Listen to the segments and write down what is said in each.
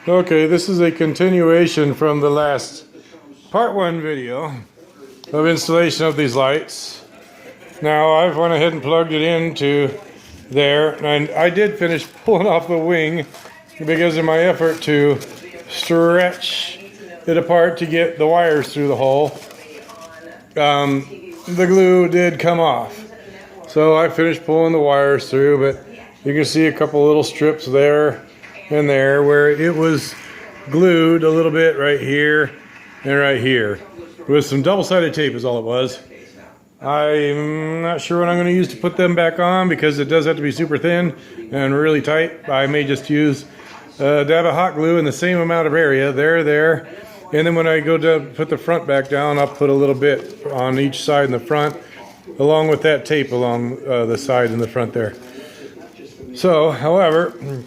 Okay, this is a continuation from the last part 1 video of installation of these lights. Now I've went ahead and plugged it into there, and I did finish pulling off the wing because of my effort to stretch it apart to get the wires through the hole. The glue did come off, so I finished pulling the wires through, but you can see a couple little strips there and there where it was glued a little bit right here and right here with some double-sided tape is all it was. I'm not sure what I'm going to use to put them back on because it does have to be super thin and really tight. I may just use a dab of hot glue in the same amount of area there, and then when I go to put the front back down, I'll put a little bit on each side in the front along with that tape along the side in the front there. So, however,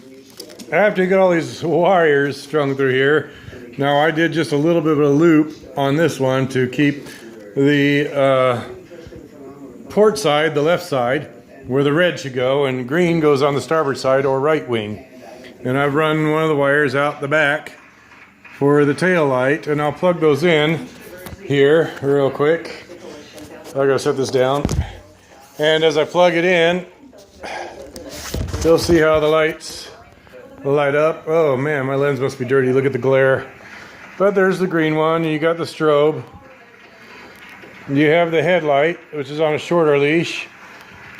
after you get all these wires strung through here, now I did just a little bit of a loop on this one to keep the port side, the left side, where the red should go, and green goes on the starboard side or right wing. And I've run one of the wires out the back for the tail light, and I'll plug those in here real quick. I gotta set this down. And as I plug it in, you'll see how the lights light up. Oh man, my lens must be dirty. Look at the glare. But there's the green one. You got the strobe. You have the headlight, which is on a shorter leash.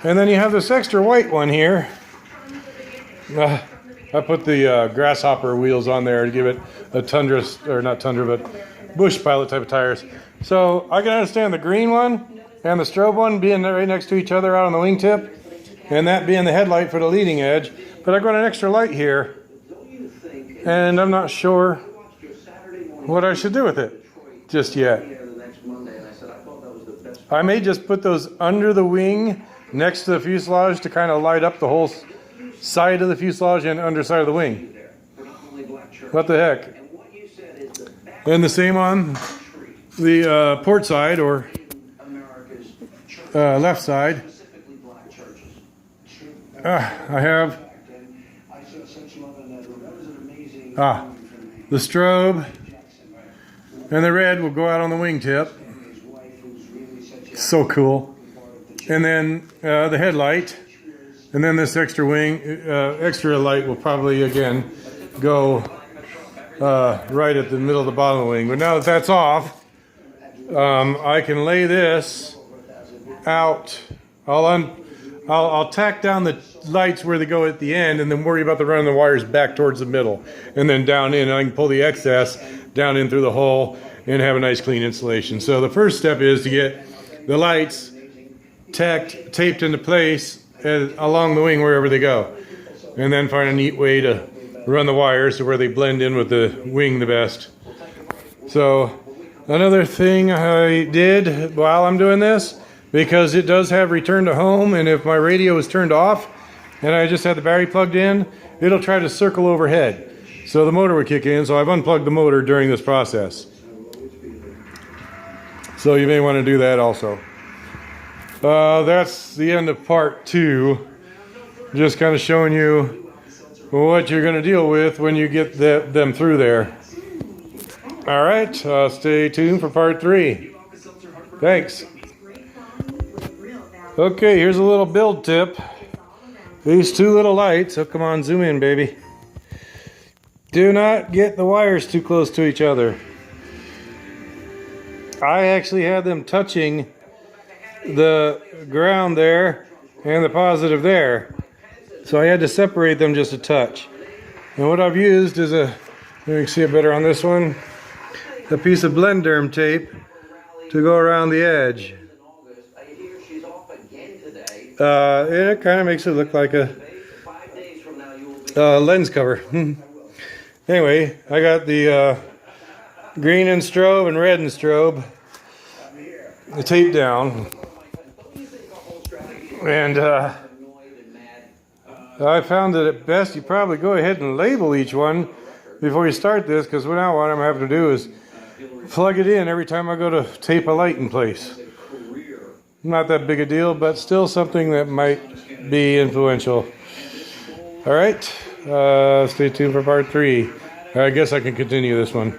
And then you have this extra white one here. I put the grasshopper wheels on there to give it a tundra, or not tundra, but bush pilot type of tires. So I can understand the green one and the strobe one being right next to each other out on the wingtip, and that being the headlight for the leading edge. But I've got an extra light here, and I'm not sure what I should do with it just yet. I may just put those under the wing next to the fuselage to kind of light up the whole side of the fuselage and underside of the wing. What the heck? And the same on the port side or left side. I have the strobe and the red will go out on the wingtip. So cool. And then the headlight, and then this extra light will probably again go right at the middle of the bottom of the wing. But now that that's off, I can lay this out. I'll tack down the lights where they go at the end, and then worry about running the wires back towards the middle, and then down in. And I can pull the excess down in through the hole and have a nice clean installation. So the first step is to get the lights taped into place along the wing wherever they go, and then find a neat way to run the wires to where they blend in with the wing the best. So another thing I did while I'm doing this, because it does have return to home, and if my radio is turned off and I just had the battery plugged in, it'll try to circle overhead, so the motor would kick in. So I've unplugged the motor during this process, so you may want to do that also. That's the end of part 2. Just kind of showing you what you're going to deal with when you get them through there. All right, stay tuned for part 3. Thanks. Okay, here's a little build tip. These 2 little lights, oh come on, zoom in baby. Do not get the wires too close to each other. I actually had them touching the ground there and the positive there, so I had to separate them just a touch. And what I've used is you can see it better on this one, a piece of Blenderm tape to go around the edge. It kind of makes it look like a lens cover. Anyway, I got the green and strobe and red and strobe taped down, and I found that at best you probably go ahead and label each one before you start this, because now what I'm having to do is plug it in every time I go to tape a light in place. Not that big a deal, but still something that might be influential. All right, stay tuned for part 3. I guess I can continue this one.